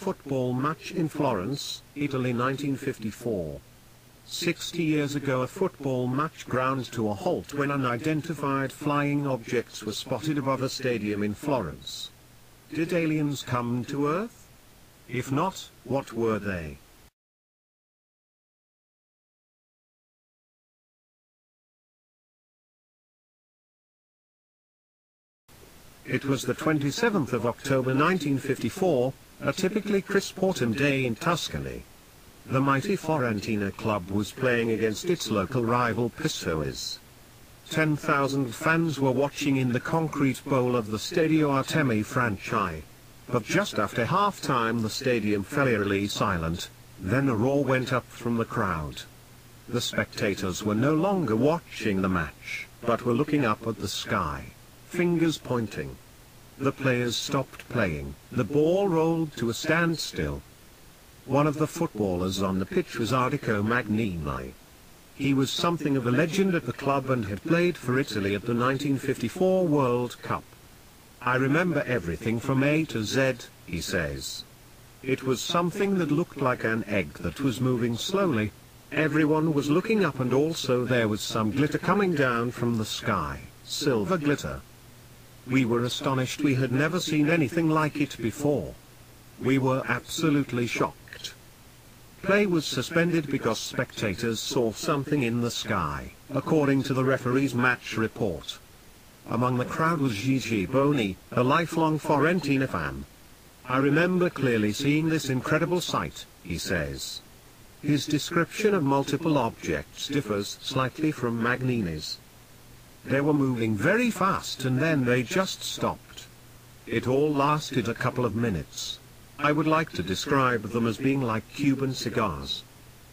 football match in Florence, Italy 1954. 60 years ago a football match ground to a halt when unidentified flying objects were spotted above a stadium in Florence. Did aliens come to Earth? If not, what were they? It was the 27th of October 1954, a typically crisp autumn day in Tuscany. The mighty Fiorentina club was playing against its local rival Pistoiese. 10,000 fans were watching in the concrete bowl of the Stadio Artemi Franchi. But just after half-time the stadium fell eerily silent, then a roar went up from the crowd. The spectators were no longer watching the match, but were looking up at the sky, fingers pointing. The players stopped playing, the ball rolled to a standstill. One of the footballers on the pitch was Ardico Magnini. He was something of a legend at the club and had played for Italy at the 1954 World Cup. "I remember everything from A to Z," he says. "It was something that looked like an egg that was moving slowly. Everyone was looking up and also there was some glitter coming down from the sky, silver glitter. We were astonished, we had never seen anything like it before. We were absolutely shocked. Play was suspended because spectators saw something in the sky, according to the referee's match report. Among the crowd was Gigi Boni, a lifelong Fiorentina fan. I remember clearly seeing this incredible sight," he says. His description of multiple objects differs slightly from Magnini's. They were moving very fast and then they just stopped. It all lasted a couple of minutes. I would like to describe them as being like Cuban cigars.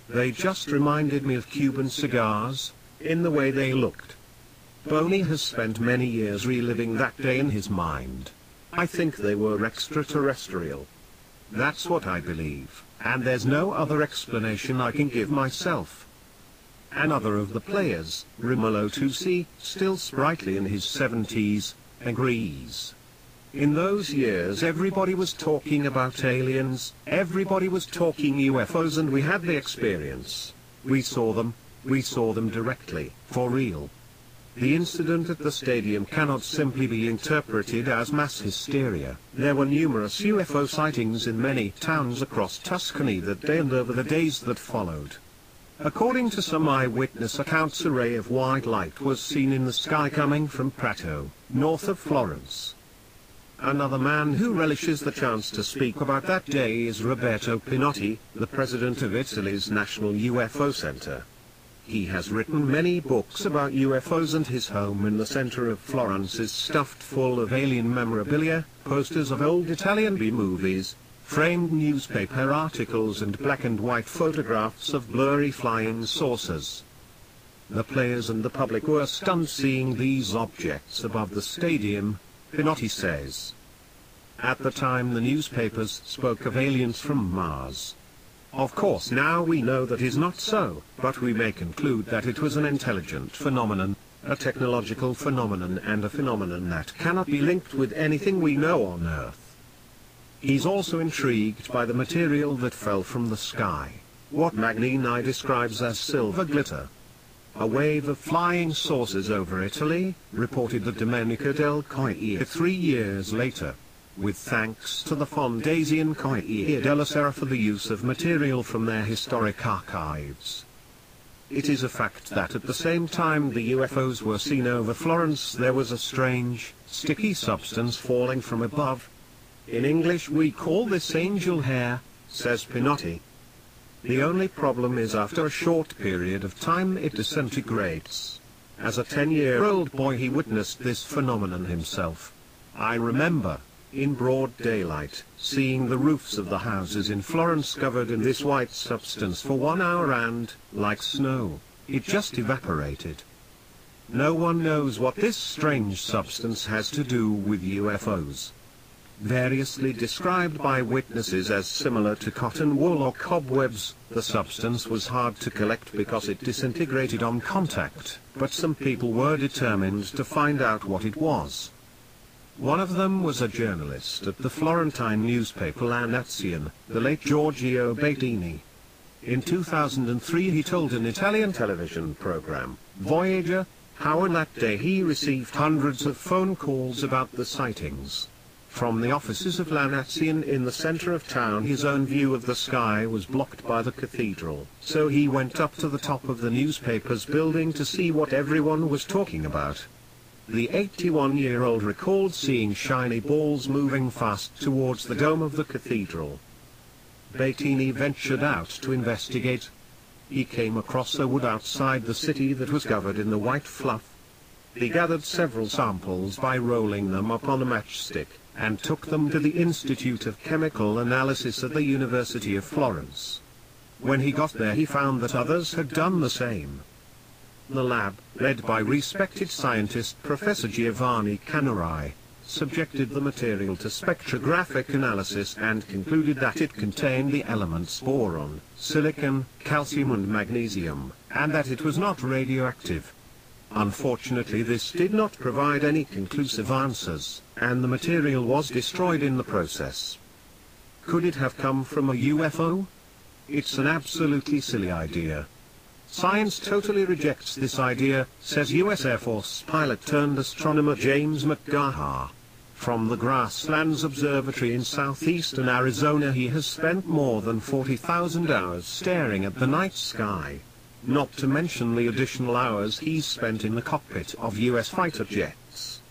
They just reminded me of Cuban cigars, in the way they looked." Boni has spent many years reliving that day in his mind. "I think they were extraterrestrial. That's what I believe, and there's no other explanation I can give myself." Another of the players, Romolo Tusi, still sprightly in his 70s, agrees. "In those years everybody was talking about aliens, everybody was talking UFOs, and we had the experience. We saw them directly, for real. The incident at the stadium cannot simply be interpreted as mass hysteria. There were numerous UFO sightings in many towns across Tuscany that day and over the days that followed. According to some eyewitness accounts, a ray of white light was seen in the sky coming from Prato, north of Florence." Another man who relishes the chance to speak about that day is Roberto Pinotti, the president of Italy's National UFO Center. He has written many books about UFOs, and his home in the center of Florence is stuffed full of alien memorabilia, posters of old Italian B-movies, framed newspaper articles and black and white photographs of blurry flying saucers. The players and the public were stunned seeing these objects above the stadium, Pinotti says. At the time the newspapers spoke of aliens from Mars. Of course now we know that is not so, but we may conclude that it was an intelligent phenomenon, a technological phenomenon, and a phenomenon that cannot be linked with anything we know on Earth. He's also intrigued by the material that fell from the sky, what Magnini describes as silver glitter. "A wave of flying saucers over Italy," reported the Domenica del Corriere 3 years later, with thanks to the Fondazione Corriere della Sera for the use of material from their historic archives. It is a fact that at the same time the UFOs were seen over Florence there was a strange, sticky substance falling from above. "In English we call this angel hair," says Pinotti. "The only problem is after a short period of time it disintegrates. As a 10-year-old boy he witnessed this phenomenon himself. I remember, in broad daylight, seeing the roofs of the houses in Florence covered in this white substance for 1 hour and, like snow, it just evaporated. No one knows what this strange substance has to do with UFOs. Variously described by witnesses as similar to cotton wool or cobwebs, the substance was hard to collect because it disintegrated on contact, but some people were determined to find out what it was. One of them was a journalist at the Florentine newspaper La Nazione, the late Giorgio Bettini. In 2003 he told an Italian television program, Voyager, how on that day he received hundreds of phone calls about the sightings. From the offices of La Nazione in the center of town his own view of the sky was blocked by the cathedral, so he went up to the top of the newspaper's building to see what everyone was talking about. The 81-year-old recalled seeing shiny balls moving fast towards the dome of the cathedral. Bettini ventured out to investigate. He came across a wood outside the city that was covered in the white fluff. He gathered several samples by rolling them up on a matchstick, and took them to the Institute of Chemical Analysis at the University of Florence. When he got there he found that others had done the same. The lab, led by respected scientist Professor Giovanni Canori, subjected the material to spectrographic analysis and concluded that it contained the elements boron, silicon, calcium and magnesium, and that it was not radioactive. Unfortunately this did not provide any conclusive answers, and the material was destroyed in the process. Could it have come from a UFO? It's an absolutely silly idea. Science totally rejects this idea, says US Air Force pilot turned astronomer James McGaha. From the Grasslands Observatory in southeastern Arizona he has spent more than 40,000 hours staring at the night sky. Not to mention the additional hours he's spent in the cockpit of US fighter jets.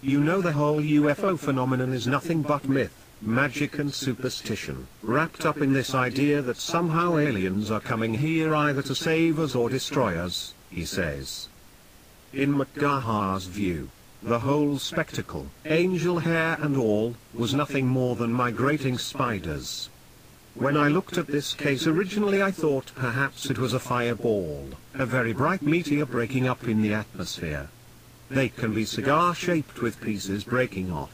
You know, the whole UFO phenomenon is nothing but myth, magic and superstition, wrapped up in this idea that somehow aliens are coming here either to save us or destroy us, he says. In McGaha's view, the whole spectacle, angel hair and all, was nothing more than migrating spiders. When I looked at this case originally I thought perhaps it was a fireball, a very bright meteor breaking up in the atmosphere. They can be cigar-shaped with pieces breaking off.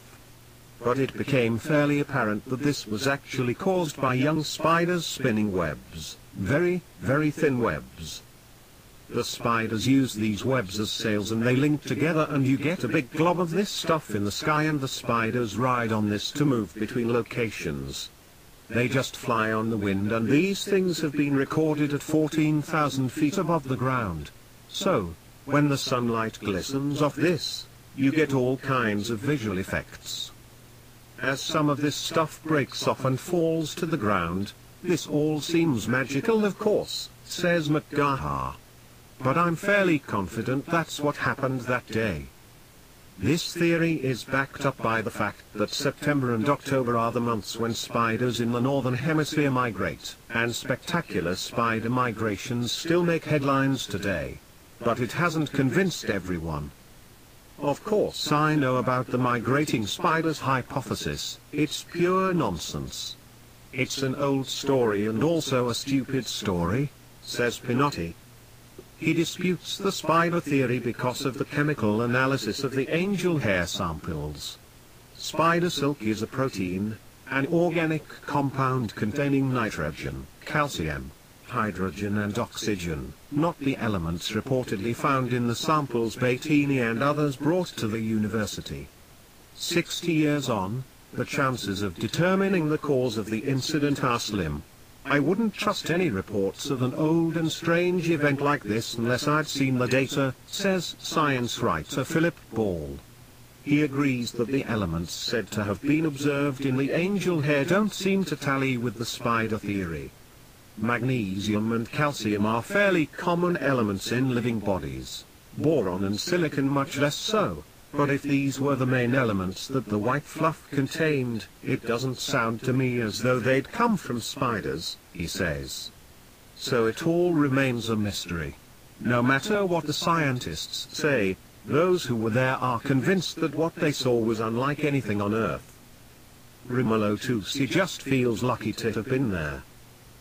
But it became fairly apparent that this was actually caused by young spiders spinning webs, very, very thin webs. The spiders use these webs as sails and they link together and you get a big glob of this stuff in the sky, and the spiders ride on this to move between locations. They just fly on the wind, and these things have been recorded at 14,000 feet above the ground. So, when the sunlight glistens off this, you get all kinds of visual effects. As some of this stuff breaks off and falls to the ground, this all seems magical, of course, says McGaha. But I'm fairly confident that's what happened that day. This theory is backed up by the fact that September and October are the months when spiders in the northern hemisphere migrate, and spectacular spider migrations still make headlines today. But it hasn't convinced everyone. Of course I know about the migrating spiders hypothesis. It's pure nonsense. It's an old story and also a stupid story, says Pinotti. He disputes the spider theory because of the chemical analysis of the angel hair samples. Spider silk is a protein, an organic compound containing nitrogen, calcium, hydrogen and oxygen, not the elements reportedly found in the samples Bettini and others brought to the university. 60 years on, the chances of determining the cause of the incident are slim. I wouldn't trust any reports of an old and strange event like this unless I'd seen the data, says science writer Philip Ball. He agrees that the elements said to have been observed in the angel hair don't seem to tally with the spider theory. Magnesium and calcium are fairly common elements in living bodies, boron and silicon much less so. But if these were the main elements that the white fluff contained, it doesn't sound to me as though they'd come from spiders, he says. So it all remains a mystery. No matter what the scientists say, those who were there are convinced that what they saw was unlike anything on Earth. Rimolo Tusi just feels lucky to have been there.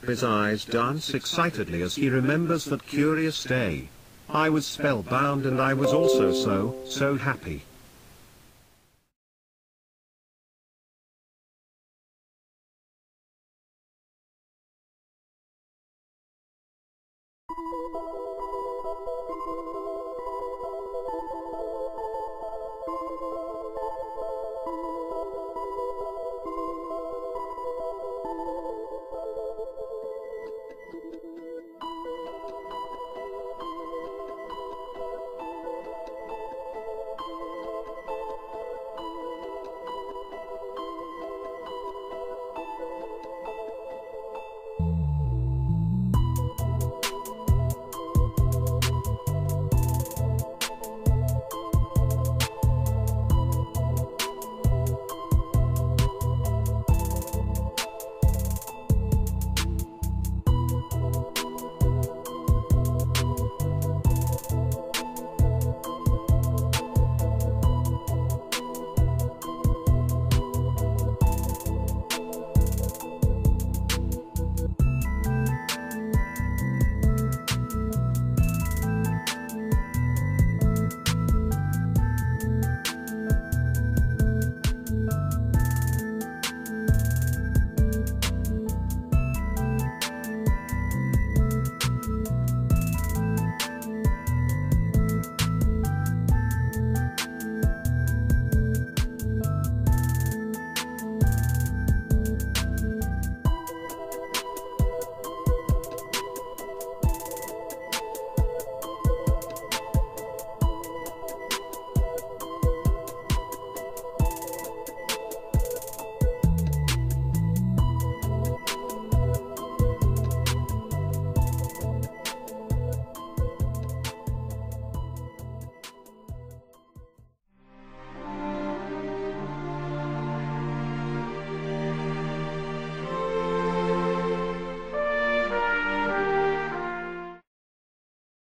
His eyes dance excitedly as he remembers that curious day. I was spellbound and I was also so happy.